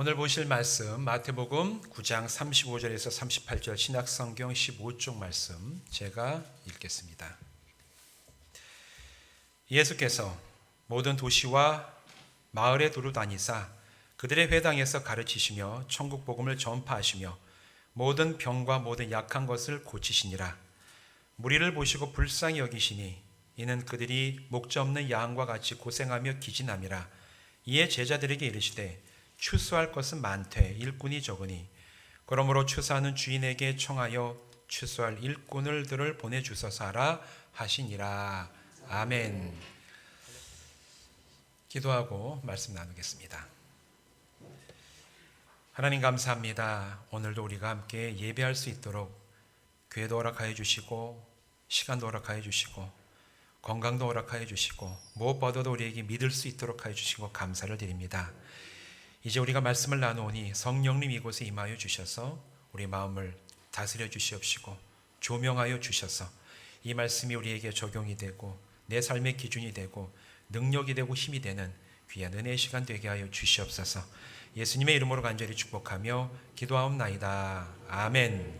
오늘 보실 말씀 마태복음 9장 35절에서 38절 신약성경 15쪽 말씀 제가 읽겠습니다. 예수께서 모든 도시와 마을에 두루 다니사 그들의 회당에서 가르치시며 천국 복음을 전파하시며 모든 병과 모든 약한 것을 고치시니라. 무리를 보시고 불쌍히 여기시니 이는 그들이 목자 없는 양과 같이 고생하며 기진함이라. 이에 제자들에게 이르시되 추수할 것은 많되 일꾼이 적으니 그러므로 추수하는 주인에게 청하여 추수할 일꾼들을 보내주소서 하라 하시니라. 아멘. 기도하고 말씀 나누겠습니다. 하나님 감사합니다. 오늘도 우리가 함께 예배할 수 있도록 교회도 허락하여 주시고 시간도 허락하여 주시고 건강도 허락하여 주시고 무엇보다도 우리에게 믿을 수 있도록 하여 주시고 감사를 드립니다. 이제 우리가 말씀을 나누오니 성령님 이곳에 임하여 주셔서 우리 마음을 다스려 주시옵시고 조명하여 주셔서 이 말씀이 우리에게 적용이 되고 내 삶의 기준이 되고 능력이 되고 힘이 되는 귀한 은혜의 시간 되게 하여 주시옵소서. 예수님의 이름으로 간절히 축복하며 기도하옵나이다. 아멘.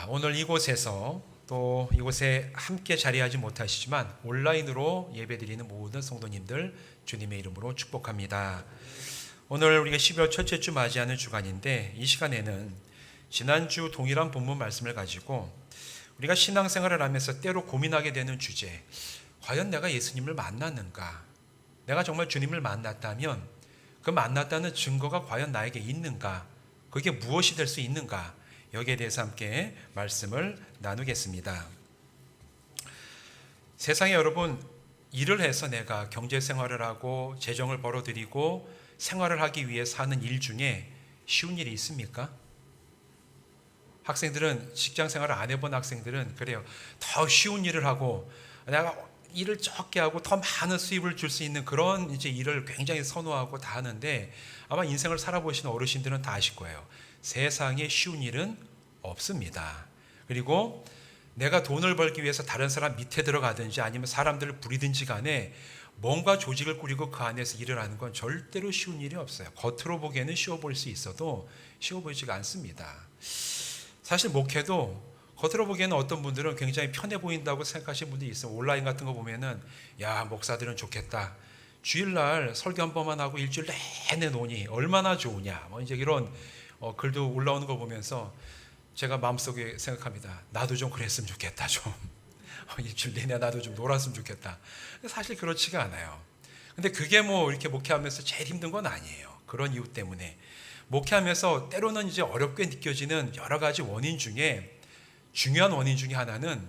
오늘 이곳에서 또 이곳에 함께 자리하지 못하시지만 온라인으로 예배드리는 모든 성도님들 주님의 이름으로 축복합니다. 오늘 우리가 12월 첫째 주 맞이하는 주간인데 이 시간에는 지난주 동일한 본문 말씀을 가지고 우리가 신앙생활을 하면서 때로 고민하게 되는 주제, 과연 내가 예수님을 만났는가? 내가 정말 주님을 만났다면 그 만났다는 증거가 과연 나에게 있는가? 그게 무엇이 될 수 있는가? 여기에 대해서 함께 말씀을 나누겠습니다. 세상에 여러분, 일을 해서 내가 경제생활을 하고 재정을 벌어들이고 생활을 하기 위해 사는 일 중에 쉬운 일이 있습니까? 학생들은, 직장생활을 안 해본 학생들은 그래요. 더 쉬운 일을 하고 내가 일을 적게 하고 더 많은 수입을 줄 수 있는 그런 이제 일을 굉장히 선호하고 다 하는데, 아마 인생을 살아보신 어르신들은 다 아실 거예요. 세상에 쉬운 일은 없습니다. 그리고 내가 돈을 벌기 위해서 다른 사람 밑에 들어가든지 아니면 사람들을 부리든지 간에 뭔가 조직을 꾸리고 그 안에서 일을 하는 건 절대로 쉬운 일이 없어요. 겉으로 보기에는 쉬워 보일 수 있어도 쉬워 보이지가 않습니다. 사실 목회도 겉으로 보기에는 어떤 분들은 굉장히 편해 보인다고 생각하시는 분들이 있어요. 온라인 같은 거 보면은 야, 목사들은 좋겠다. 주일날 설교 한 번만 하고 일주일 내내 노니 얼마나 좋으냐. 뭐 이제 이런 글도 올라오는 거 보면서 제가 마음속에 생각합니다. 나도 좀 그랬으면 좋겠다. 좀 일주일 내내 나도 좀 놀았으면 좋겠다. 근데 사실 그렇지가 않아요. 근데 그게 뭐 이렇게 목회하면서 제일 힘든 건 아니에요. 그런 이유 때문에 목회하면서 때로는 이제 어렵게 느껴지는 여러 가지 원인 중에 중요한 원인 중에 하나는,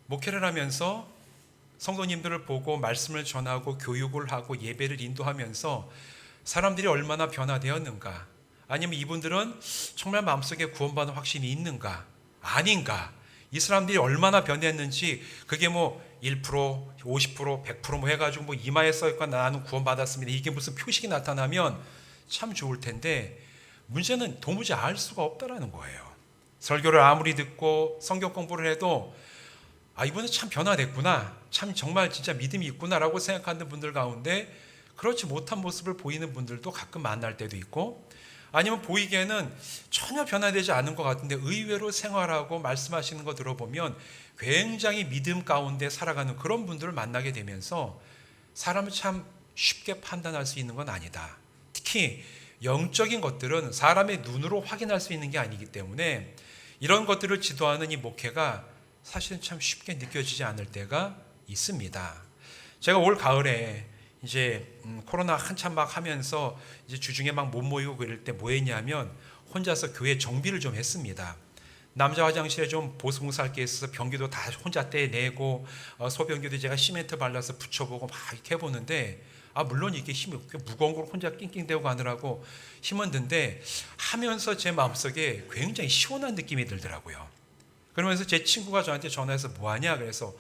목회를 하면서 성도님들을 보고 말씀을 전하고 교육을 하고 예배를 인도하면서 사람들이 얼마나 변화되었는가, 아니면 이분들은 정말 마음속에 구원받은 확신이 있는가 아닌가, 이 사람들이 얼마나 변했는지, 그게 뭐 1%, 50%, 100% 뭐 해가지고 뭐 이마에 써있고 나는 구원받았습니다, 이게 무슨 표식이 나타나면 참 좋을 텐데, 문제는 도무지 알 수가 없다라는 거예요. 설교를 아무리 듣고 성경 공부를 해도 이분은 참 변화됐구나, 참 정말 진짜 믿음이 있구나라고 생각하는 분들 가운데 그렇지 못한 모습을 보이는 분들도 가끔 만날 때도 있고, 아니면 보이기에는 전혀 변화되지 않은 것 같은데 의외로 생활하고 말씀하시는 거 들어보면 굉장히 믿음 가운데 살아가는 그런 분들을 만나게 되면서 사람을 참 쉽게 판단할 수 있는 건 아니다. 특히 영적인 것들은 사람의 눈으로 확인할 수 있는 게 아니기 때문에 이런 것들을 지도하는 이 목회가 사실은 참 쉽게 느껴지지 않을 때가 있습니다. 제가 올 가을에 이제 코로나 한참 막 하면서 이제 주중에 막 못 모이고 그럴 때 뭐 했냐면 혼자서 교회 정비를 좀 했습니다. 남자 화장실에 좀 보수공사할 게 있어서 변기도 다 혼자 떼내고 소변기도 제가 시멘트 발라서 붙여보고 막 이렇게 해보는데, 물론 이게 힘이 무거운 걸 혼자 낑낑대고 가느라고 힘은 든데 하면서 제 마음속에 굉장히 시원한 느낌이 들더라고요. 그러면서 제 친구가 저한테 전화해서 뭐하냐 그래서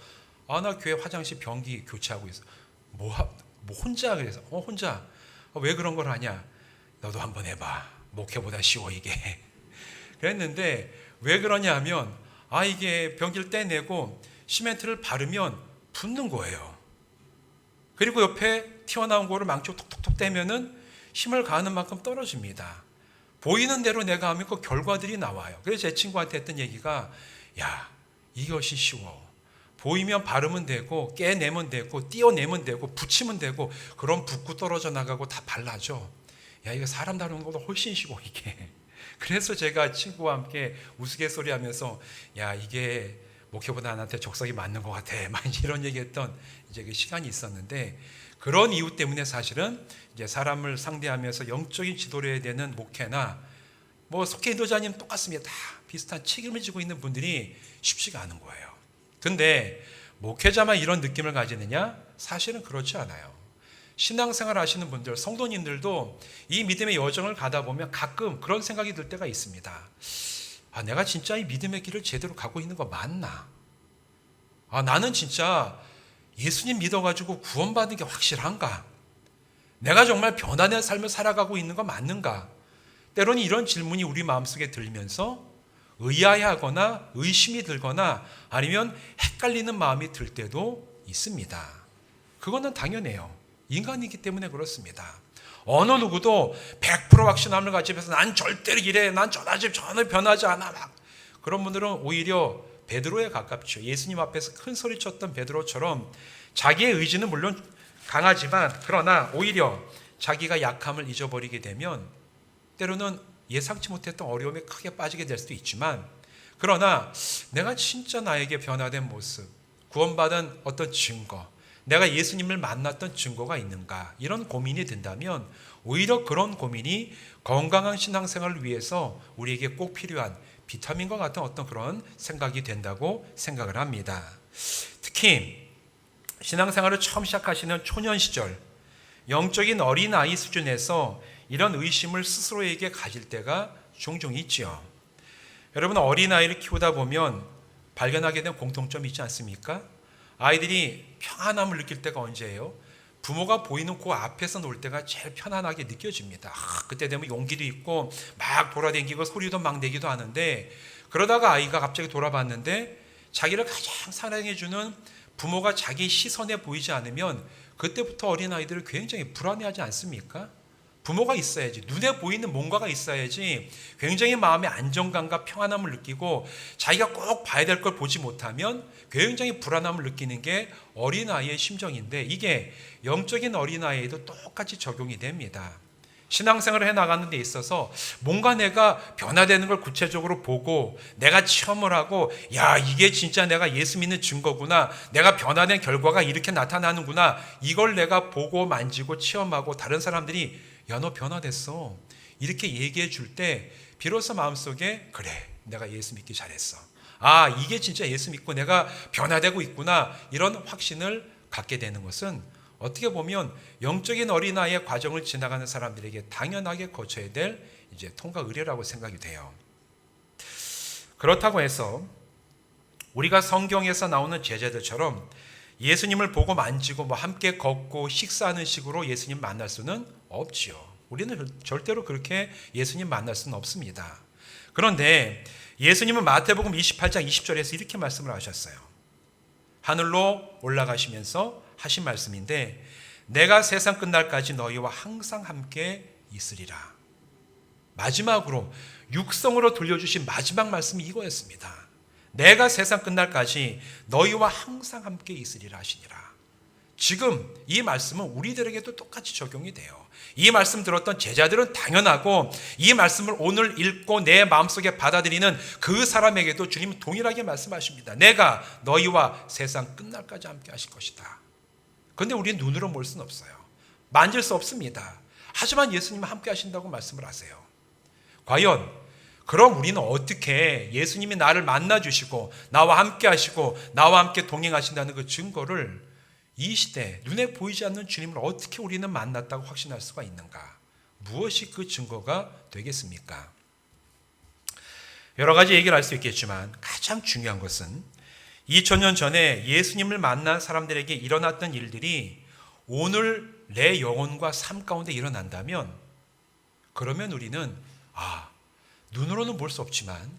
나 교회 화장실 변기 교체하고 있어. 뭐 혼자? 그래서 혼자. 왜 그런 걸 하냐? 너도 한번 해봐. 목회보다 쉬워 이게. 그랬는데 왜 그러냐 하면 이게 변기를 떼내고 시멘트를 바르면 붙는 거예요. 그리고 옆에 튀어나온 거를 망치로 톡톡톡 떼면은 힘을 가하는 만큼 떨어집니다. 보이는 대로 내가 하면 그 결과들이 나와요. 그래서 제 친구한테 했던 얘기가, 야, 이것이 쉬워. 보이면 바르면 되고, 깨내면 되고, 띄어내면 되고, 붙이면 되고, 그럼 붓고 떨어져 나가고 다 발라져. 야, 이거 사람 다루는 것보다 훨씬 쉬워, 이게. 그래서 제가 친구와 함께 우스갯소리 하면서, 야, 이게 목회보다 나한테 적성이 맞는 것 같아. 막 이런 얘기했던 이제 그 시간이 있었는데, 그런 이유 때문에 사실은 이제 사람을 상대하면서 영적인 지도를 해야 되는 목회나 뭐 속해 인도자님 똑같습니다. 다 비슷한 책임을 지고 있는 분들이 쉽지가 않은 거예요. 근데 목회자만 이런 느낌을 가지느냐? 사실은 그렇지 않아요. 신앙생활 하시는 분들, 성도님들도 이 믿음의 여정을 가다 보면 가끔 그런 생각이 들 때가 있습니다. 아, 내가 진짜 이 믿음의 길을 제대로 가고 있는 거 맞나? 아, 나는 진짜 예수님 믿어가지고 구원받은 게 확실한가? 내가 정말 변화된 삶을 살아가고 있는 거 맞는가? 때로는 이런 질문이 우리 마음속에 들면서 의아해하거나 의심이 들거나 아니면 헷갈리는 마음이 들 때도 있습니다. 그거는 당연해요. 인간이기 때문에 그렇습니다. 어느 누구도 100% 확신함을 가지면서 난 절대로 이래, 난 전혀 변하지 않아. 막 그런 분들은 오히려 베드로에 가깝죠. 예수님 앞에서 큰 소리 쳤던 베드로처럼 자기의 의지는 물론 강하지만 그러나 오히려 자기가 약함을 잊어버리게 되면 때로는 예상치 못했던 어려움에 크게 빠지게 될 수도 있지만 그러나 내가 진짜 나에게 변화된 모습, 구원받은 어떤 증거, 내가 예수님을 만났던 증거가 있는가 이런 고민이 든다면 오히려 그런 고민이 건강한 신앙생활을 위해서 우리에게 꼭 필요한 비타민과 같은 어떤 그런 생각이 된다고 생각을 합니다. 특히 신앙생활을 처음 시작하시는 초년 시절 영적인 어린아이 수준에서 이런 의심을 스스로에게 가질 때가 종종 있죠. 여러분 어린아이를 키우다 보면 발견하게 된 공통점이 있지 않습니까? 아이들이 평안함을 느낄 때가 언제예요? 부모가 보이는 그 앞에서 놀 때가 제일 편안하게 느껴집니다. 그때 되면 용기도 있고 막 돌아다니고 소리도 막 내기도 하는데 그러다가 아이가 갑자기 돌아봤는데 자기를 가장 사랑해주는 부모가 자기 시선에 보이지 않으면 그때부터 어린아이들을 굉장히 불안해하지 않습니까? 부모가 있어야지, 눈에 보이는 뭔가가 있어야지 굉장히 마음의 안정감과 평안함을 느끼고 자기가 꼭 봐야 될 걸 보지 못하면 굉장히 불안함을 느끼는 게 어린아이의 심정인데 이게 영적인 어린아이에도 똑같이 적용이 됩니다. 신앙생활을 해나가는 데 있어서 뭔가 내가 변화되는 걸 구체적으로 보고 내가 체험을 하고 야 이게 진짜 내가 예수 믿는 증거구나, 내가 변화된 결과가 이렇게 나타나는구나, 이걸 내가 보고 만지고 체험하고 다른 사람들이 야 너 변화됐어 이렇게 얘기해 줄 때 비로소 마음속에 그래 내가 예수 믿기 잘했어, 아 이게 진짜 예수 믿고 내가 변화되고 있구나 이런 확신을 갖게 되는 것은 어떻게 보면 영적인 어린아이의 과정을 지나가는 사람들에게 당연하게 거쳐야 될 이제 통과 의례라고 생각이 돼요. 그렇다고 해서 우리가 성경에서 나오는 제자들처럼 예수님을 보고 만지고 뭐 함께 걷고 식사하는 식으로 예수님 만날 수는 없지요. 우리는 절대로 그렇게 예수님 만날 수는 없습니다. 그런데 예수님은 마태복음 28장 20절에서 이렇게 말씀을 하셨어요. 하늘로 올라가시면서 하신 말씀인데 내가 세상 끝날까지 너희와 항상 함께 있으리라. 마지막으로 육성으로 들려주신 마지막 말씀이 이거였습니다. 내가 세상 끝날까지 너희와 항상 함께 있으리라 하시니라. 지금 이 말씀은 우리들에게도 똑같이 적용이 돼요. 이 말씀 들었던 제자들은 당연하고 이 말씀을 오늘 읽고 내 마음속에 받아들이는 그 사람에게도 주님은 동일하게 말씀하십니다. 내가 너희와 세상 끝날까지 함께 하실 것이다. 그런데 우리는 눈으로 볼 수는 없어요. 만질 수 없습니다. 하지만 예수님은 함께 하신다고 말씀을 하세요. 과연 그럼 우리는 어떻게 예수님이 나를 만나주시고 나와 함께 하시고 나와 함께 동행하신다는 그 증거를 이 시대 눈에 보이지 않는 주님을 어떻게 우리는 만났다고 확신할 수가 있는가? 무엇이 그 증거가 되겠습니까? 여러 가지 얘기를 할 수 있겠지만 가장 중요한 것은 2000년 전에 예수님을 만난 사람들에게 일어났던 일들이 오늘 내 영혼과 삶 가운데 일어난다면 그러면 우리는 눈으로는 볼 수 없지만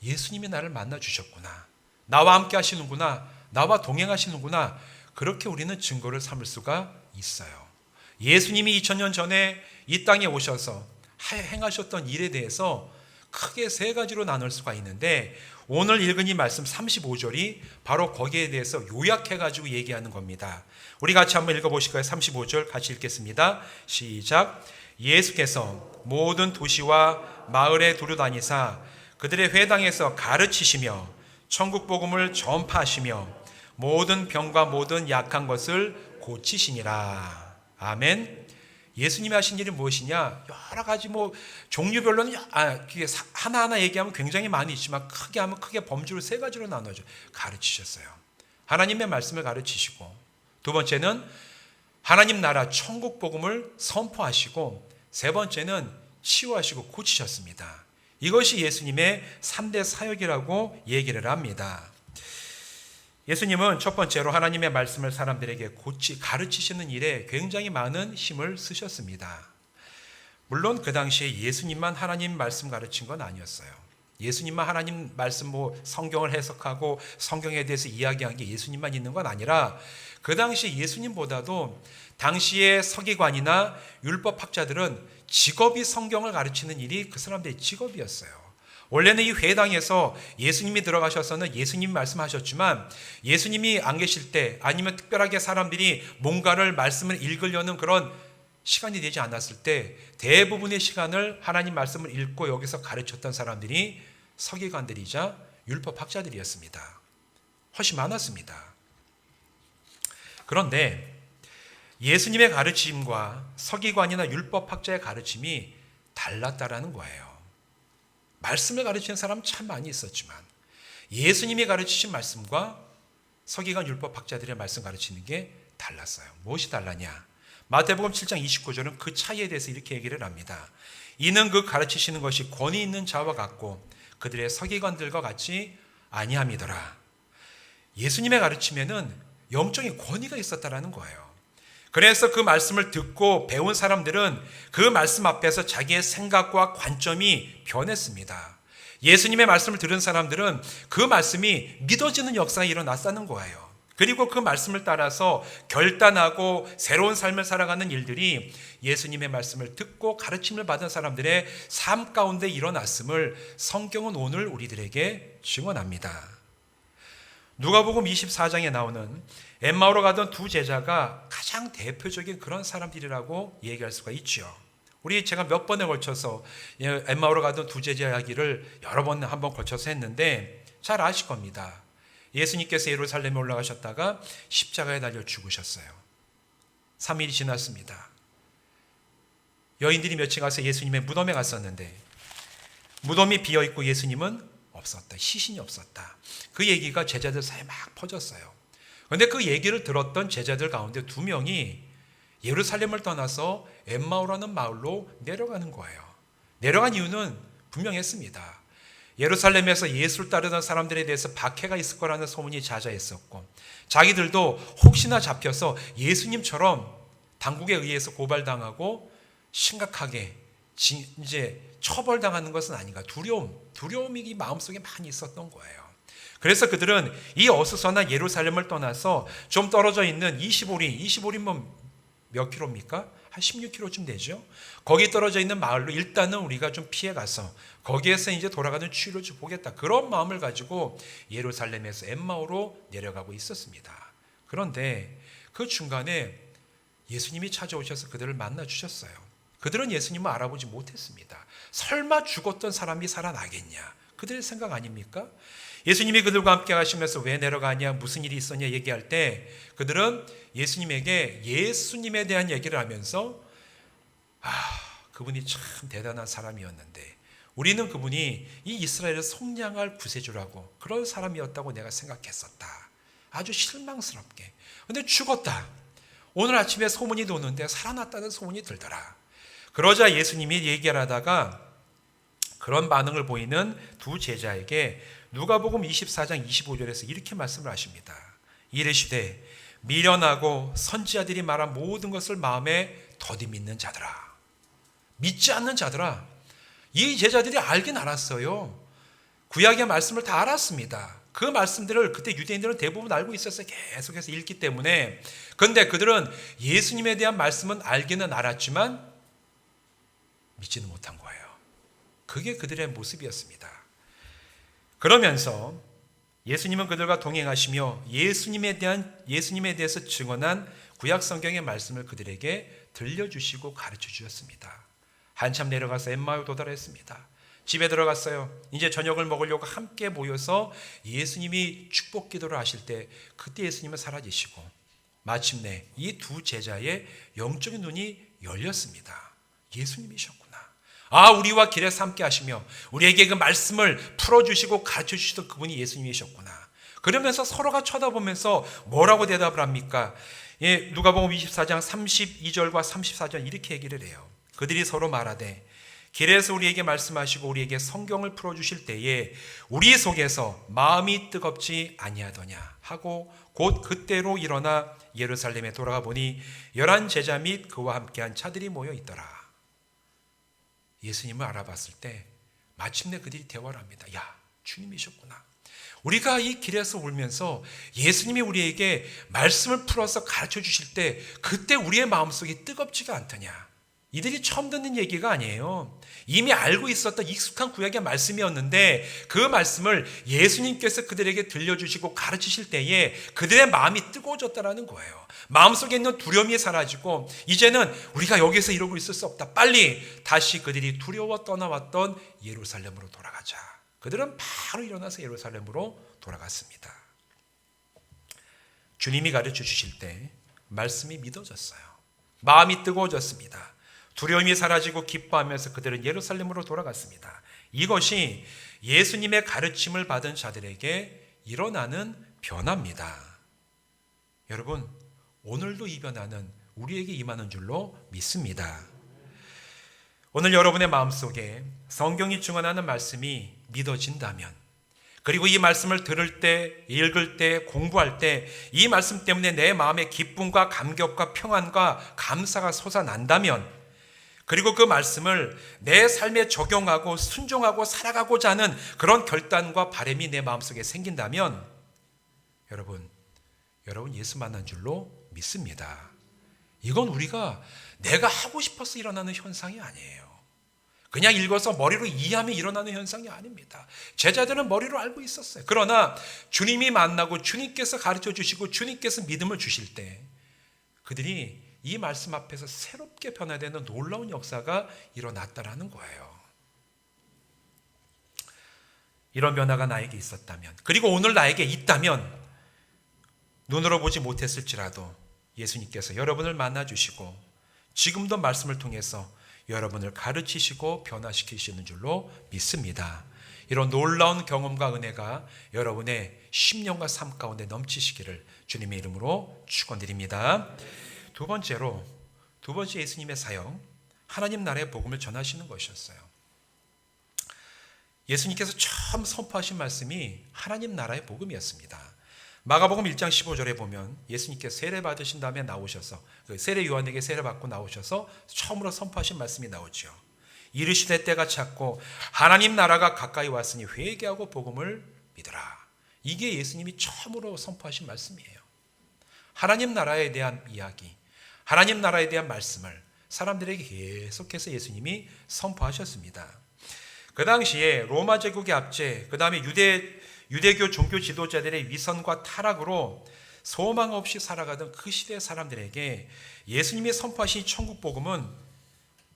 예수님이 나를 만나 주셨구나, 나와 함께 하시는구나, 나와 동행하시는구나, 그렇게 우리는 증거를 삼을 수가 있어요. 예수님이 2000년 전에 이 땅에 오셔서 행하셨던 일에 대해서 크게 세 가지로 나눌 수가 있는데, 오늘 읽은 이 말씀 35절이 바로 거기에 대해서 요약해가지고 얘기하는 겁니다. 우리 같이 한번 읽어보실까요? 35절 같이 읽겠습니다. 시작. 예수께서 모든 도시와 마을에 두루다니사 그들의 회당에서 가르치시며 천국 복음을 전파하시며 모든 병과 모든 약한 것을 고치시니라. 아멘. 예수님이 하신 일이 무엇이냐? 여러 가지 종류별로는 하나하나 얘기하면 굉장히 많이 있지만 크게 하면 크게 범주를 세 가지로 나눠줘. 가르치셨어요. 하나님의 말씀을 가르치시고, 두 번째는 하나님 나라 천국 복음을 선포하시고, 세 번째는 치유하시고 고치셨습니다. 이것이 예수님의 3대 사역이라고 얘기를 합니다. 예수님은 첫 번째로 하나님의 말씀을 사람들에게 가르치시는 일에 굉장히 많은 힘을 쓰셨습니다. 물론 그 당시에 예수님만 하나님 말씀 가르친 건 아니었어요. 예수님만 하나님 말씀 성경을 해석하고 성경에 대해서 이야기한 게 예수님만 있는 건 아니라, 그 당시에 예수님보다도 당시의 서기관이나 율법학자들은 직업이 성경을 가르치는 일이 그 사람들의 직업이었어요. 원래는 이 회당에서 예수님이 들어가셔서는 예수님 말씀하셨지만, 예수님이 안 계실 때 아니면 특별하게 사람들이 뭔가를 말씀을 읽으려는 그런 시간이 되지 않았을 때 대부분의 시간을 하나님 말씀을 읽고 여기서 가르쳤던 사람들이 서기관들이자 율법학자들이었습니다. 훨씬 많았습니다. 그런데 예수님의 가르침과 서기관이나 율법학자의 가르침이 달랐다라는 거예요. 말씀을 가르치는 사람 참 많이 있었지만 예수님이 가르치신 말씀과 서기관 율법학자들의 말씀 가르치는 게 달랐어요. 무엇이 달랐냐? 마태복음 7장 29절은 그 차이에 대해서 이렇게 얘기를 합니다. 이는 그 가르치시는 것이 권위 있는 자와 같고 그들의 서기관들과 같이 아니함이더라. 예수님의 가르침에는 영적인 권위가 있었다라는 거예요. 그래서 그 말씀을 듣고 배운 사람들은 그 말씀 앞에서 자기의 생각과 관점이 변했습니다. 예수님의 말씀을 들은 사람들은 그 말씀이 믿어지는 역사가 일어났다는 거예요. 그리고 그 말씀을 따라서 결단하고 새로운 삶을 살아가는 일들이 예수님의 말씀을 듣고 가르침을 받은 사람들의 삶 가운데 일어났음을 성경은 오늘 우리들에게 증언합니다. 누가복음 24장에 나오는 엠마오로 가던 두 제자가 가장 대표적인 그런 사람들이라고 얘기할 수가 있죠. 제가 몇 번에 걸쳐서 엠마오로 가던 두 제자 이야기를 여러 번 한번 걸쳐서 했는데 잘 아실 겁니다. 예수님께서 예루살렘에 올라가셨다가 십자가에 달려 죽으셨어요. 3일이 지났습니다. 여인들이 며칠 가서 예수님의 무덤에 갔었는데 무덤이 비어있고 예수님은 없었다. 시신이 없었다. 그 얘기가 제자들 사이에 막 퍼졌어요. 그런데 그 얘기를 들었던 제자들 가운데 2명이 예루살렘을 떠나서 엠마오라는 마을로 내려가는 거예요. 내려간 이유는 분명했습니다. 예루살렘에서 예수를 따르던 사람들에 대해서 박해가 있을 거라는 소문이 자자했었고, 자기들도 혹시나 잡혀서 예수님처럼 당국에 의해서 고발당하고 심각하게 이제 처벌당하는 것은 아닌가, 두려움이 마음속에 많이 있었던 거예요. 그래서 그들은 이 어수선한 예루살렘을 떠나서 좀 떨어져 있는 25리면 몇 킬로입니까? 한 16km쯤 되죠. 거기 떨어져 있는 마을로 일단은 우리가 좀 피해 가서 거기에서 이제 돌아가는 치유를 좀 보겠다, 그런 마음을 가지고 예루살렘에서 엠마오로 내려가고 있었습니다. 그런데 그 중간에 예수님이 찾아오셔서 그들을 만나 주셨어요. 그들은 예수님을 알아보지 못했습니다. 설마 죽었던 사람이 살아나겠냐, 그들의 생각 아닙니까? 예수님이 그들과 함께 가시면서 왜 내려가냐, 무슨 일이 있었냐 얘기할 때 그들은 예수님에게 예수님에 대한 얘기를 하면서 그분이 참 대단한 사람이었는데 우리는 그분이 이 이스라엘을 속량할 구세주라고 그런 사람이었다고 내가 생각했었다. 아주 실망스럽게. 근데 죽었다. 오늘 아침에 소문이 도는데 살아났다는 소문이 들더라. 그러자 예수님이 얘기를 하다가 그런 반응을 보이는 두 제자에게 누가복음 24장 25절에서 이렇게 말씀을 하십니다. 이르시되 미련하고 선지자들이 말한 모든 것을 마음에 더디 믿는 자들아. 믿지 않는 자들아. 이 제자들이 알긴 알았어요. 구약의 말씀을 다 알았습니다. 그 말씀들을 그때 유대인들은 대부분 알고 있었어요. 계속해서 읽기 때문에. 그런데 그들은 예수님에 대한 말씀은 알기는 알았지만 믿지는 못한 거예요. 그게 그들의 모습이었습니다. 그러면서 예수님은 그들과 동행하시며 예수님에 대해서 증언한 구약 성경의 말씀을 그들에게 들려주시고 가르쳐 주셨습니다. 한참 내려가서 엠마오 도달했습니다. 집에 들어갔어요. 이제 저녁을 먹으려고 함께 모여서 예수님이 축복 기도를 하실 때 그때 예수님은 사라지시고 마침내 이 두 제자의 영적인 눈이 열렸습니다. 예수님이셨구나. 우리와 길에서 함께 하시며 우리에게 그 말씀을 풀어주시고 가르쳐주시던 그분이 예수님이셨구나. 그러면서 서로가 쳐다보면서 뭐라고 대답을 합니까? 누가복음 24장 32절과 34절 이렇게 얘기를 해요. 그들이 서로 말하되 길에서 우리에게 말씀하시고 우리에게 성경을 풀어주실 때에 우리 속에서 마음이 뜨겁지 아니하더냐 하고 곧 그때로 일어나 예루살렘에 돌아가 보니 11 제자 및 그와 함께한 차들이 모여 있더라. 예수님을 알아봤을 때 마침내 그들이 대화를 합니다. 야, 주님이셨구나. 우리가 이 길에서 울면서 예수님이 우리에게 말씀을 풀어서 가르쳐 주실 때 그때 우리의 마음속이 뜨겁지가 않더냐. 이들이 처음 듣는 얘기가 아니에요. 이미 알고 있었던 익숙한 구약의 말씀이었는데 그 말씀을 예수님께서 그들에게 들려주시고 가르치실 때에 그들의 마음이 뜨거워졌다는 거예요. 마음속에 있는 두려움이 사라지고 이제는 우리가 여기서 이러고 있을 수 없다. 빨리 다시 그들이 두려워 떠나왔던 예루살렘으로 돌아가자. 그들은 바로 일어나서 예루살렘으로 돌아갔습니다. 주님이 가르쳐 주실 때 말씀이 믿어졌어요. 마음이 뜨거워졌습니다. 두려움이 사라지고 기뻐하면서 그들은 예루살렘으로 돌아갔습니다. 이것이 예수님의 가르침을 받은 자들에게 일어나는 변화입니다. 여러분, 오늘도 이 변화는 우리에게 임하는 줄로 믿습니다. 오늘 여러분의 마음속에 성경이 증언하는 말씀이 믿어진다면, 그리고 이 말씀을 들을 때, 읽을 때, 공부할 때 이 말씀 때문에 내 마음에 기쁨과 감격과 평안과 감사가 솟아난다면, 그리고 그 말씀을 내 삶에 적용하고 순종하고 살아가고자 하는 그런 결단과 바람이 내 마음속에 생긴다면 여러분 예수 만난 줄로 믿습니다. 이건 우리가 내가 하고 싶어서 일어나는 현상이 아니에요. 그냥 읽어서 머리로 이해하면 일어나는 현상이 아닙니다. 제자들은 머리로 알고 있었어요. 그러나 주님이 만나고 주님께서 가르쳐 주시고 주님께서 믿음을 주실 때 그들이 이 말씀 앞에서 새롭게 변화되는 놀라운 역사가 일어났다라는 거예요. 이런 변화가 나에게 있었다면, 그리고 오늘 나에게 있다면 눈으로 보지 못했을지라도 예수님께서 여러분을 만나주시고 지금도 말씀을 통해서 여러분을 가르치시고 변화시키시는 줄로 믿습니다. 이런 놀라운 경험과 은혜가 여러분의 심령과 삶 가운데 넘치시기를 주님의 이름으로 축원드립니다. 두 번째 예수님의 사역, 하나님 나라의 복음을 전하시는 것이었어요. 예수님께서 처음 선포하신 말씀이 하나님 나라의 복음이었습니다. 마가복음 1장 15절에 보면 예수님께서 세례 받으신 다음에 나오셔서 세례 요한에게 세례 받고 나오셔서 처음으로 선포하신 말씀이 나오죠. 이르시되 때가 찼고 하나님 나라가 가까이 왔으니 회개하고 복음을 믿으라. 이게 예수님이 처음으로 선포하신 말씀이에요. 하나님 나라에 대한 이야기, 하나님 나라에 대한 말씀을 사람들에게 계속해서 예수님이 선포하셨습니다. 그 당시에 로마 제국의 압제, 그 다음에 유대교 종교 지도자들의 위선과 타락으로 소망 없이 살아가던 그 시대의 사람들에게 예수님이 선포하신 천국 복음은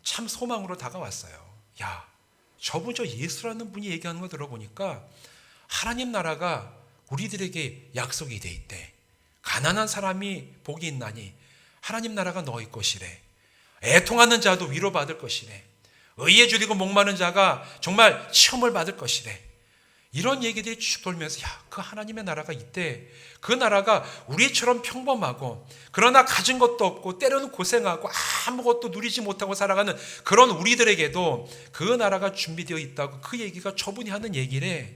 참 소망으로 다가왔어요. 야, 저분 저 예수라는 분이 얘기하는 거 들어보니까 하나님 나라가 우리들에게 약속이 돼 있대. 가난한 사람이 복이 있나니 하나님 나라가 너희 것이래. 애통하는 자도 위로받을 것이래. 의에 줄이고 목마른 자가 정말 시험을 받을 것이래. 이런 얘기들이 쭉 돌면서 그 하나님의 나라가 있대. 그 나라가 우리처럼 평범하고 그러나 가진 것도 없고 때로는 고생하고 아무것도 누리지 못하고 살아가는 그런 우리들에게도 그 나라가 준비되어 있다고 그 얘기가 저분이 하는 얘기래.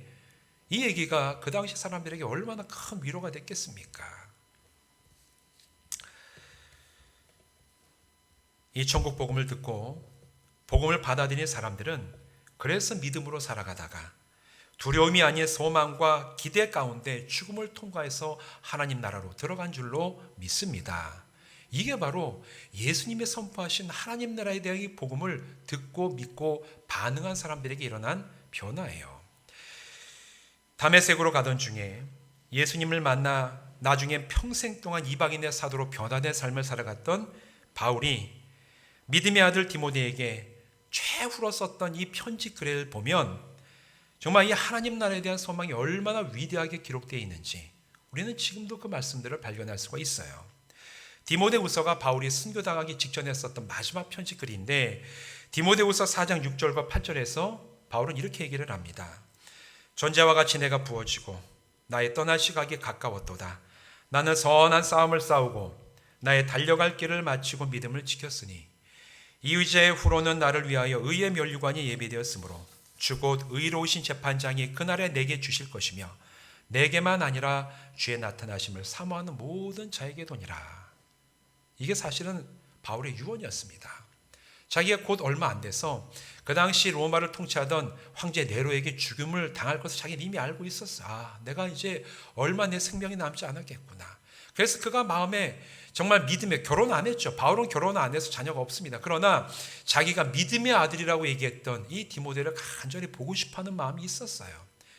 이 얘기가 그 당시 사람들에게 얼마나 큰 위로가 됐겠습니까? 이 천국 복음을 듣고 복음을 받아들인 사람들은 그래서 믿음으로 살아가다가 두려움이 아닌 소망과 기대 가운데 죽음을 통과해서 하나님 나라로 들어간 줄로 믿습니다. 이게 바로 예수님의 선포하신 하나님 나라에 대한 이 복음을 듣고 믿고 반응한 사람들에게 일어난 변화예요. 다메섹으로 가던 중에 예수님을 만나 나중에 평생 동안 이방인의 사도로 변화된 삶을 살아갔던 바울이 믿음의 아들 디모데에게 최후로 썼던 이 편지 글을 보면 정말 이 하나님 나라에 대한 소망이 얼마나 위대하게 기록되어 있는지 우리는 지금도 그 말씀들을 발견할 수가 있어요. 디모데후서가 바울이 순교당하기 직전에 썼던 마지막 편지 글인데 디모데후서 4장 6절과 8절에서 바울은 이렇게 얘기를 합니다. 전제와 같이 내가 부어지고 나의 떠날 시각이 가까웠도다. 나는 선한 싸움을 싸우고 나의 달려갈 길을 마치고 믿음을 지켰으니 이제 후로는 나를 위하여 의의 면류관이 예비되었으므로 주 곧 의로우신 재판장이 그날에 내게 주실 것이며 내게만 아니라 주의 나타나심을 사모하는 모든 자에게 도니라. 이게 사실은 바울의 유언이었습니다. 자기가 곧 얼마 안 돼서 그 당시 로마를 통치하던 황제 네로에게 죽음을 당할 것을 자기는 이미 알고 있었어. 내가 이제 얼마 내 생명이 남지 않았겠구나. 그래서 그가 마음에 정말 믿음에 결혼 안 했죠. 바울은 결혼 안 해서 자녀가 없습니다. 그러나 자기가 믿음의 아들이라고 얘기했던 이 디모데를 간절히 보고 싶어하는 마음이 있었어요.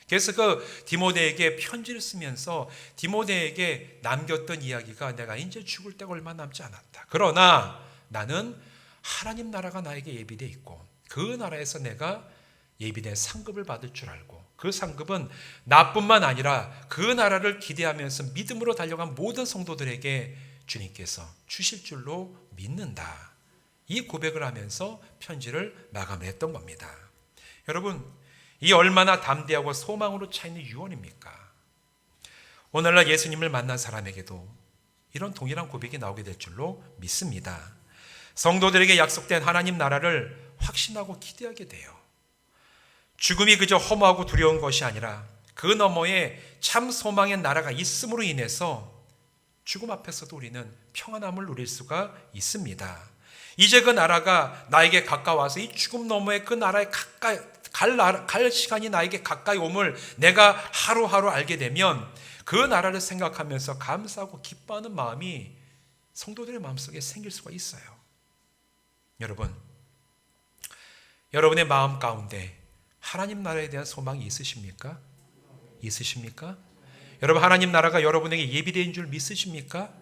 그래서 그 디모데에게 편지를 쓰면서 디모데에게 남겼던 이야기가 내가 이제 죽을 때가 얼마 남지 않았다. 그러나 나는 하나님 나라가 나에게 예비되어 있고 그 나라에서 내가 예비된 상급을 받을 줄 알고 그 상급은 나뿐만 아니라 그 나라를 기대하면서 믿음으로 달려간 모든 성도들에게 주님께서 주실 줄로 믿는다. 이 고백을 하면서 편지를 마감했던 겁니다. 여러분, 이 얼마나 담대하고 소망으로 차있는 유언입니까? 오늘날 예수님을 만난 사람에게도 이런 동일한 고백이 나오게 될 줄로 믿습니다. 성도들에게 약속된 하나님 나라를 확신하고 기대하게 돼요. 죽음이 그저 허무하고 두려운 것이 아니라 그 너머에 참 소망의 나라가 있음으로 인해서 죽음 앞에서도 우리는 평안함을 누릴 수가 있습니다. 이제 그 나라가 나에게 가까워서 이 죽음 너머에 그 나라에 가까이 갈 시간이 나에게 가까이 옴을 내가 하루하루 알게 되면 그 나라를 생각하면서 감사하고 기뻐하는 마음이 성도들의 마음속에 생길 수가 있어요. 여러분, 여러분의 마음 가운데 하나님 나라에 대한 소망이 있으십니까? 있으십니까? 여러분, 하나님 나라가 여러분에게 예비된 줄 믿으십니까?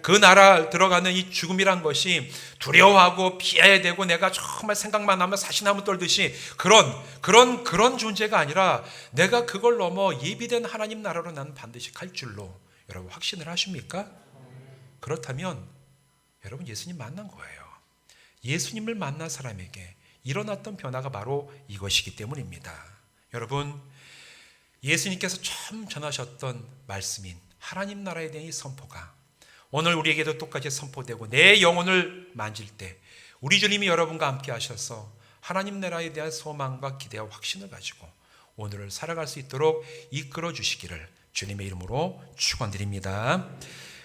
그 나라 들어가는 이 죽음이란 것이 두려워하고 피해야 되고 내가 정말 생각만 하면 사시나무 떨듯이 그런 존재가 아니라 내가 그걸 넘어 예비된 하나님 나라로 나는 반드시 갈 줄로 여러분 확신을 하십니까? 그렇다면 여러분 예수님 만난 거예요. 예수님을 만난 사람에게 일어났던 변화가 바로 이것이기 때문입니다. 여러분, 예수님께서 처음 전하셨던 말씀인 하나님 나라에 대한 이 선포가 오늘 우리에게도 똑같이 선포되고 내 영혼을 만질 때 우리 주님이 여러분과 함께 하셔서 하나님 나라에 대한 소망과 기대와 확신을 가지고 오늘을 살아갈 수 있도록 이끌어 주시기를 주님의 이름으로 축원드립니다.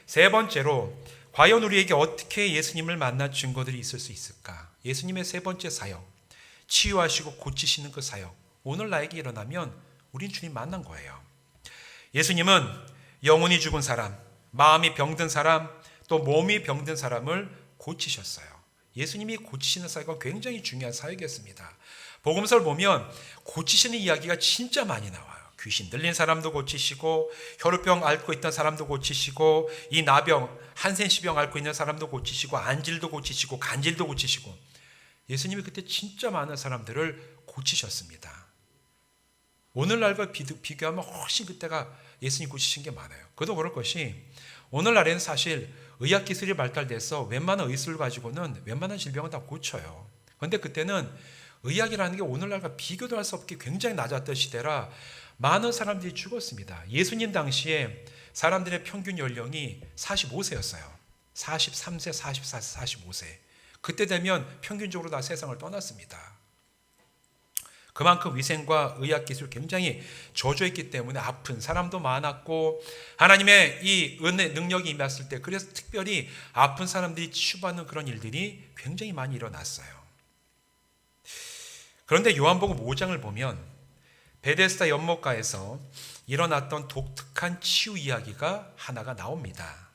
세 번째로, 과연 우리에게 어떻게 예수님을 만난 증거들이 있을 수 있을까? 예수님의 세 번째 사역, 치유하시고 고치시는 그 사역, 오늘 나에게 일어나면 우린 주님 만난 거예요. 예수님은 영혼이 죽은 사람, 마음이 병든 사람, 또 몸이 병든 사람을 고치셨어요. 예수님이 고치시는 사역은 굉장히 중요한 사역이었습니다. 복음서를 보면 고치시는 이야기가 진짜 많이 나와요. 귀신 들린 사람도 고치시고, 혈우병 앓고 있던 사람도 고치시고, 이 나병, 한센시병 앓고 있는 사람도 고치시고, 안질도 고치시고, 간질도 고치시고, 예수님이 그때 진짜 많은 사람들을 고치셨습니다. 오늘날과 비교하면 훨씬 그때가 예수님 고치신 게 많아요. 그도 그럴 것이 오늘날에는 사실 의학기술이 발달돼서 웬만한 의술을 가지고는 웬만한 질병은 다 고쳐요. 그런데 그때는 의학이라는 게 오늘날과 비교도 할 수 없게 굉장히 낮았던 시대라 많은 사람들이 죽었습니다. 예수님 당시에 사람들의 평균 연령이 45세였어요. 43세, 44세, 45세. 그때 되면 평균적으로 다 세상을 떠났습니다. 그만큼 위생과 의학기술 굉장히 저조했기 때문에 아픈 사람도 많았고 하나님의 이 은혜 능력이 임했을 때 그래서 특별히 아픈 사람들이 치유받는 그런 일들이 굉장히 많이 일어났어요. 그런데 요한복음 5장을 보면 베데스다 연못가에서 일어났던 독특한 치유 이야기가 하나가 나옵니다.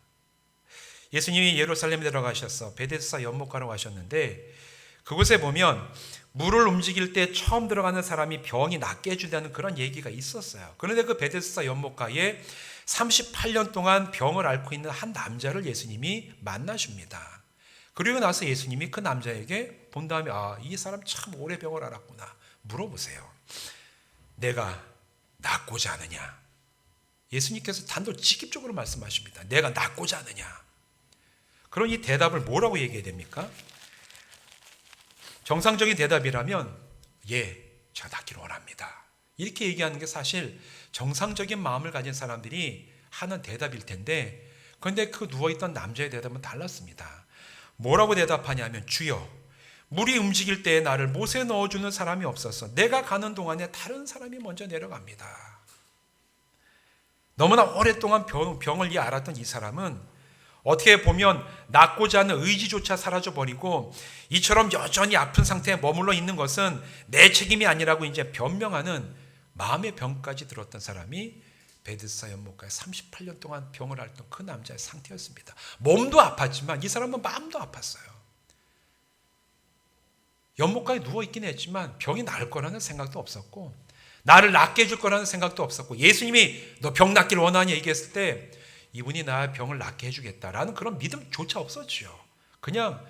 예수님이 예루살렘에 들어가셔서 베데스다 연못가로 가셨는데 그곳에 보면 물을 움직일 때 처음 들어가는 사람이 병이 낫게 해준다는 그런 얘기가 있었어요. 그런데 그 베데스다 연못가에 38년 동안 병을 앓고 있는 한 남자를 예수님이 만나십니다. 그리고 나서 예수님이 그 남자에게 본 다음에 이 사람 참 오래 병을 앓았구나 물어보세요. 내가 낫고자 하느냐? 예수님께서 단도직입적으로 말씀하십니다. 내가 낫고자 하느냐? 그럼 이 대답을 뭐라고 얘기해야 됩니까? 정상적인 대답이라면 제가 낫기를 원합니다. 이렇게 얘기하는 게 사실 정상적인 마음을 가진 사람들이 하는 대답일 텐데 그런데 그 누워있던 남자의 대답은 달랐습니다. 뭐라고 대답하냐면 주여 물이 움직일 때에 나를 못에 넣어주는 사람이 없어서 내가 가는 동안에 다른 사람이 먼저 내려갑니다. 너무나 오랫동안 병을 앓았던 이 사람은 어떻게 보면 낫고자 하는 의지조차 사라져버리고 이처럼 여전히 아픈 상태에 머물러 있는 것은 내 책임이 아니라고 이제 변명하는 마음의 병까지 들었던 사람이 베데스다 연못가에 38년 동안 병을 앓던 그 남자의 상태였습니다. 몸도 아팠지만 이 사람은 마음도 아팠어요. 연못가에 누워있긴 했지만 병이 나을 거라는 생각도 없었고 나를 낫게 해줄 거라는 생각도 없었고 예수님이 너 병 낫기를 원하니 얘기했을 때 이분이 나의 병을 낫게 해주겠다라는 그런 믿음조차 없었죠. 그냥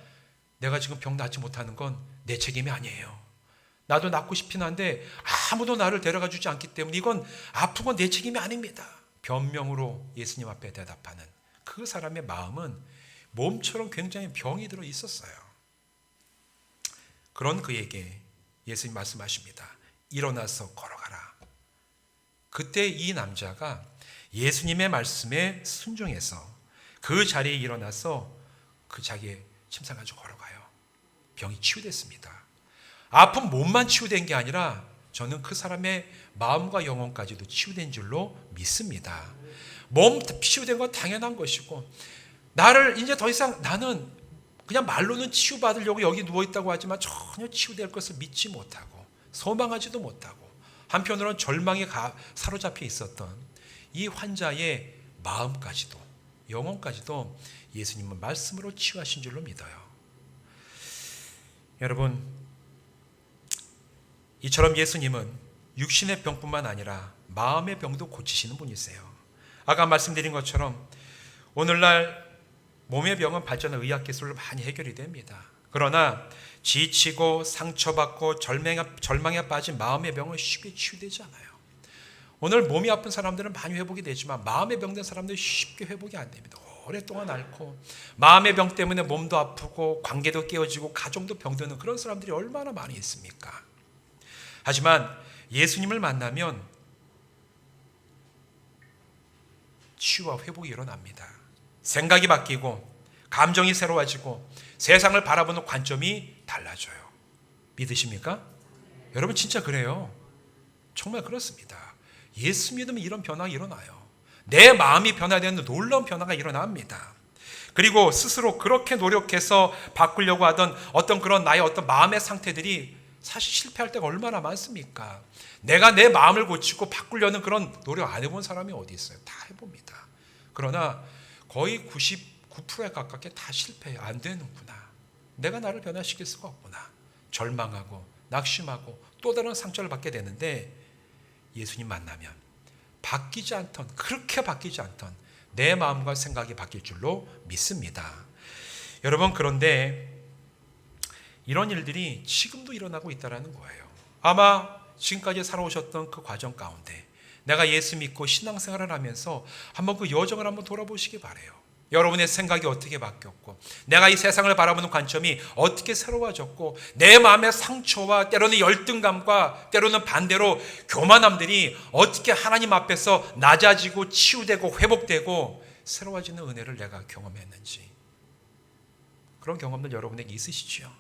내가 지금 병 낫지 못하는 건 내 책임이 아니에요. 나도 낫고 싶긴 한데 아무도 나를 데려가 주지 않기 때문에 이건 아픈 건 내 책임이 아닙니다. 변명으로 예수님 앞에 대답하는 그 사람의 마음은 몸처럼 굉장히 병이 들어 있었어요. 그런 그에게 예수님 말씀하십니다. 일어나서 걸어가라. 그때 이 남자가 예수님의 말씀에 순종해서 그 자리에 일어나서 그 자기의 침상 가지고 걸어가요. 병이 치유됐습니다. 아픈 몸만 치유된 게 아니라 저는 그 사람의 마음과 영혼까지도 치유된 줄로 믿습니다. 몸 치유된 건 당연한 것이고 나를 이제 더 이상 나는 그냥 말로는 치유받으려고 여기 누워있다고 하지만 전혀 치유될 것을 믿지 못하고 소망하지도 못하고 한편으로는 절망에 사로잡혀 있었던 이 환자의 마음까지도 영혼까지도 예수님은 말씀으로 치유하신 줄로 믿어요. 여러분, 이처럼 예수님은 육신의 병뿐만 아니라 마음의 병도 고치시는 분이세요. 아까 말씀드린 것처럼 오늘날 몸의 병은 발전한 의학기술로 많이 해결이 됩니다. 그러나 지치고 상처받고 절망에 빠진 마음의 병은 쉽게 치유되지 않아요. 오늘 몸이 아픈 사람들은 많이 회복이 되지만 마음의 병든 사람들은 쉽게 회복이 안 됩니다. 오랫동안 앓고 마음의 병 때문에 몸도 아프고 관계도 깨어지고 가정도 병드는 그런 사람들이 얼마나 많이 있습니까? 하지만 예수님을 만나면 치유와 회복이 일어납니다. 생각이 바뀌고 감정이 새로워지고 세상을 바라보는 관점이 달라져요. 믿으십니까? 여러분 진짜 그래요. 정말 그렇습니다. 예수 믿으면 이런 변화가 일어나요. 내 마음이 변화되는 놀라운 변화가 일어납니다. 그리고 스스로 그렇게 노력해서 바꾸려고 하던 어떤 그런 나의 어떤 마음의 상태들이 사실 실패할 때가 얼마나 많습니까? 내가 내 마음을 고치고 바꾸려는 그런 노력 안 해본 사람이 어디 있어요? 다 해봅니다. 그러나 거의 99%에 가깝게 다 실패해요. 안 되는구나. 내가 나를 변화시킬 수가 없구나. 절망하고 낙심하고 또 다른 상처를 받게 되는데 예수님 만나면 바뀌지 않던 그렇게 바뀌지 않던 내 마음과 생각이 바뀔 줄로 믿습니다. 여러분 그런데 이런 일들이 지금도 일어나고 있다는 거예요. 아마 지금까지 살아오셨던 그 과정 가운데 내가 예수 믿고 신앙생활을 하면서 한번 그 여정을 한번 돌아보시기 바라요. 여러분의 생각이 어떻게 바뀌었고 내가 이 세상을 바라보는 관점이 어떻게 새로워졌고 내 마음의 상처와 때로는 열등감과 때로는 반대로 교만함들이 어떻게 하나님 앞에서 낮아지고 치유되고 회복되고 새로워지는 은혜를 내가 경험했는지 그런 경험들 여러분에게 있으시죠?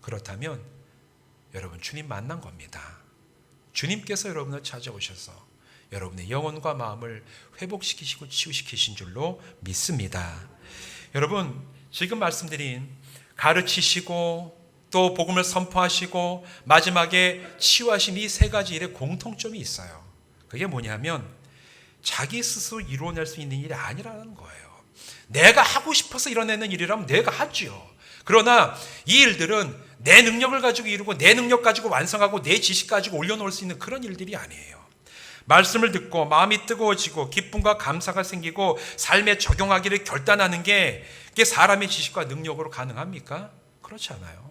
그렇다면 여러분 주님 만난 겁니다. 주님께서 여러분을 찾아오셔서 여러분의 영혼과 마음을 회복시키시고 치유시키신 줄로 믿습니다. 여러분 지금 말씀드린 가르치시고 또 복음을 선포하시고 마지막에 치유하신 이 세 가지 일에 공통점이 있어요. 그게 뭐냐면 자기 스스로 이루어낼 수 있는 일이 아니라는 거예요. 내가 하고 싶어서 이뤄내는 일이라면 내가 하지요. 그러나 이 일들은 내 능력을 가지고 이루고 내 능력 가지고 완성하고 내 지식 가지고 올려놓을 수 있는 그런 일들이 아니에요. 말씀을 듣고 마음이 뜨거워지고 기쁨과 감사가 생기고 삶에 적용하기를 결단하는 게 그게 사람의 지식과 능력으로 가능합니까? 그렇지 않아요.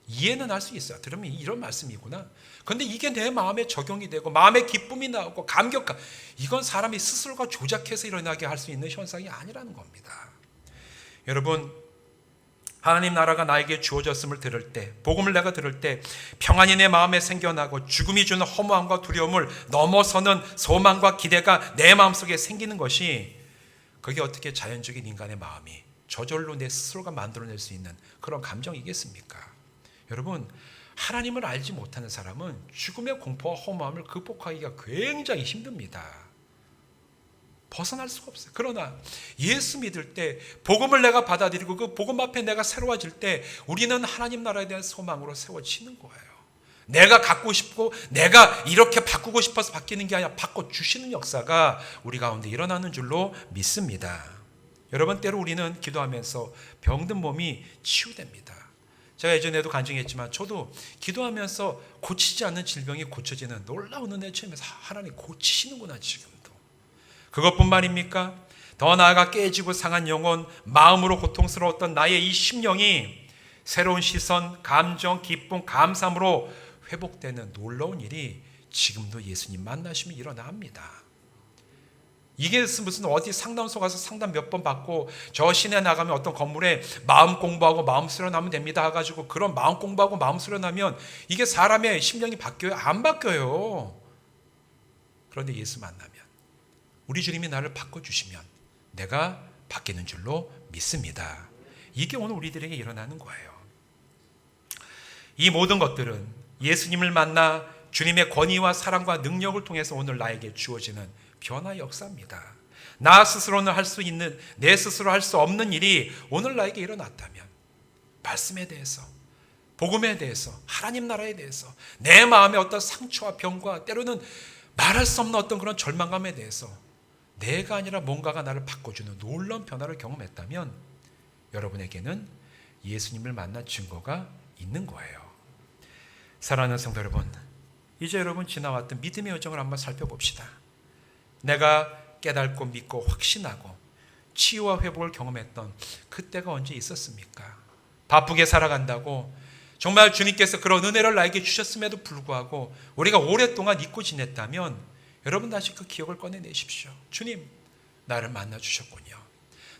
이해는 할 수 있어요. 들으면 이런 말씀이구나. 그런데 이게 내 마음에 적용이 되고 마음의 기쁨이 나오고 감격감, 이건 사람이 스스로가 조작해서 일어나게 할 수 있는 현상이 아니라는 겁니다. 여러분, 하나님 나라가 나에게 주어졌음을 들을 때, 복음을 내가 들을 때 평안이 내 마음에 생겨나고 죽음이 주는 허무함과 두려움을 넘어서는 소망과 기대가 내 마음속에 생기는 것이, 그게 어떻게 자연적인 인간의 마음이 저절로 내 스스로가 만들어낼 수 있는 그런 감정이겠습니까? 여러분, 하나님을 알지 못하는 사람은 죽음의 공포와 허무함을 극복하기가 굉장히 힘듭니다. 벗어날 수가 없어요. 그러나 예수 믿을 때, 복음을 내가 받아들이고 그 복음 앞에 내가 새로워질 때 우리는 하나님 나라에 대한 소망으로 세워지는 거예요. 내가 갖고 싶고 내가 이렇게 바꾸고 싶어서 바뀌는 게 아니라 바꿔주시는 역사가 우리 가운데 일어나는 줄로 믿습니다. 여러분, 때로 우리는 기도하면서 병든 몸이 치유됩니다. 제가 예전에도 간증했지만 저도 기도하면서 고치지 않는 질병이 고쳐지는 놀라운 은혜 체험에서 하나님 고치시는구나 지금도. 그것뿐만입니까? 더 나아가 깨지고 상한 영혼, 마음으로 고통스러웠던 나의 이 심령이 새로운 시선, 감정, 기쁨, 감사함으로 회복되는 놀라운 일이 지금도 예수님 만나시면 일어납니다. 이게 무슨 어디 상담소 가서 상담 몇 번 받고 저 시내 나가면 어떤 건물에 마음 공부하고 마음 수련하면 됩니다 해가지고 그런 마음 공부하고 마음 수련하면 이게 사람의 심령이 바뀌어요? 안 바뀌어요. 그런데 예수 만나면, 우리 주님이 나를 바꿔주시면 내가 바뀌는 줄로 믿습니다. 이게 오늘 우리들에게 일어나는 거예요. 이 모든 것들은 예수님을 만나 주님의 권위와 사랑과 능력을 통해서 오늘 나에게 주어지는 변화의 역사입니다. 나 스스로는 할 수 있는, 내 스스로 할 수 없는 일이 오늘 나에게 일어났다면 말씀에 대해서, 복음에 대해서, 하나님 나라에 대해서, 내 마음의 어떤 상처와 병과 때로는 말할 수 없는 어떤 그런 절망감에 대해서 내가 아니라 뭔가가 나를 바꿔주는 놀라운 변화를 경험했다면 여러분에게는 예수님을 만난 증거가 있는 거예요. 사랑하는 성도 여러분, 이제 여러분 지나왔던 믿음의 여정을 한번 살펴봅시다. 내가 깨닫고 믿고 확신하고 치유와 회복을 경험했던 그때가 언제 있었습니까? 바쁘게 살아간다고 정말 주님께서 그런 은혜를 나에게 주셨음에도 불구하고 우리가 오랫동안 잊고 지냈다면 여러분 다시 그 기억을 꺼내내십시오. 주님, 나를 만나 주셨군요.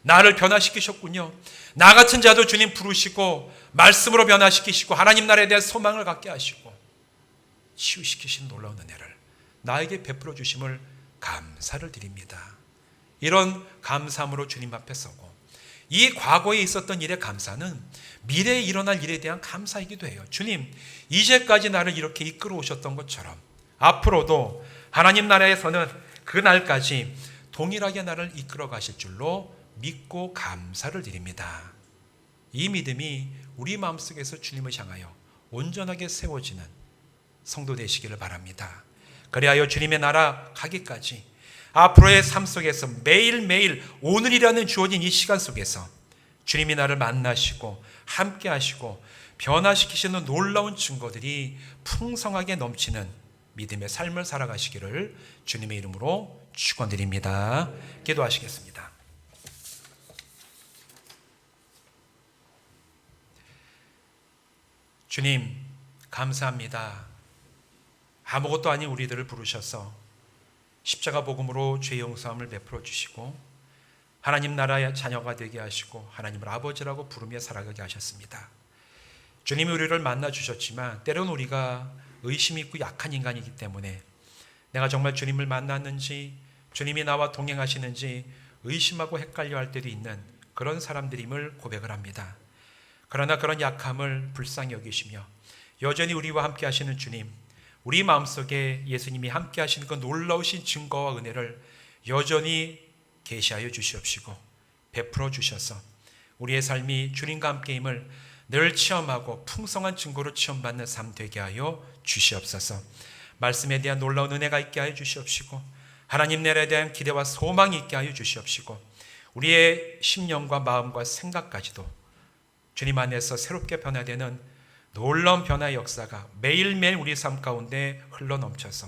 나를 변화시키셨군요. 나 같은 자도 주님 부르시고 말씀으로 변화시키시고 하나님 나라에 대한 소망을 갖게 하시고 치유시키신 놀라운 은혜를 나에게 베풀어 주심을 감사를 드립니다. 이런 감사함으로 주님 앞에 서고 이 과거에 있었던 일의 감사는 미래에 일어날 일에 대한 감사이기도 해요. 주님, 이제까지 나를 이렇게 이끌어 오셨던 것처럼 앞으로도 하나님 나라에서는 그 날까지 동일하게 나를 이끌어 가실 줄로 믿고 감사를 드립니다. 이 믿음이 우리 마음속에서 주님을 향하여 온전하게 세워지는 성도 되시기를 바랍니다. 그리하여 주님의 나라 가기까지 앞으로의 삶 속에서 매일매일 오늘이라는 주어진 이 시간 속에서 주님이 나를 만나시고 함께 하시고 변화시키시는 놀라운 증거들이 풍성하게 넘치는 믿음의 삶을 살아가시기를 주님의 이름으로 축원드립니다. 기도하시겠습니다. 주님, 감사합니다. 아무것도 아닌 우리들을 부르셔서 십자가 복음으로 죄 용서함을 베풀어 주시고 하나님 나라의 자녀가 되게 하시고 하나님을 아버지라고 부르며 살아가게 하셨습니다. 주님이 우리를 만나 주셨지만 때로는 우리가 의심 있고 약한 인간이기 때문에 내가 정말 주님을 만났는지 주님이 나와 동행하시는지 의심하고 헷갈려 할 때도 있는 그런 사람들임을 고백을 합니다. 그러나 그런 약함을 불쌍히 여기시며 여전히 우리와 함께 하시는 주님, 우리 마음속에 예수님이 함께 하시는 그 놀라우신 증거와 은혜를 여전히 계시하여 주시옵시고 베풀어 주셔서 우리의 삶이 주님과 함께임을 늘 체험하고 풍성한 증거로 체험받는 삶 되게 하여 주시옵소서. 말씀에 대한 놀라운 은혜가 있게 하여 주시옵시고 하나님 나라에 대한 기대와 소망이 있게 하여 주시옵시고 우리의 심령과 마음과 생각까지도 주님 안에서 새롭게 변화되는 놀라운 변화의 역사가 매일매일 우리 삶 가운데 흘러넘쳐서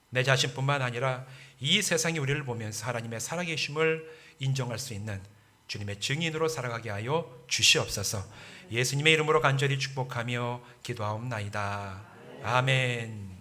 내 자신뿐만 아니라 이 세상이 우리를 보면서 하나님의 살아계심을 인정할 수 있는 주님의 증인으로 살아가게 하여 주시옵소서. 예수님의 이름으로 간절히 축복하며 기도하옵나이다. 아멘.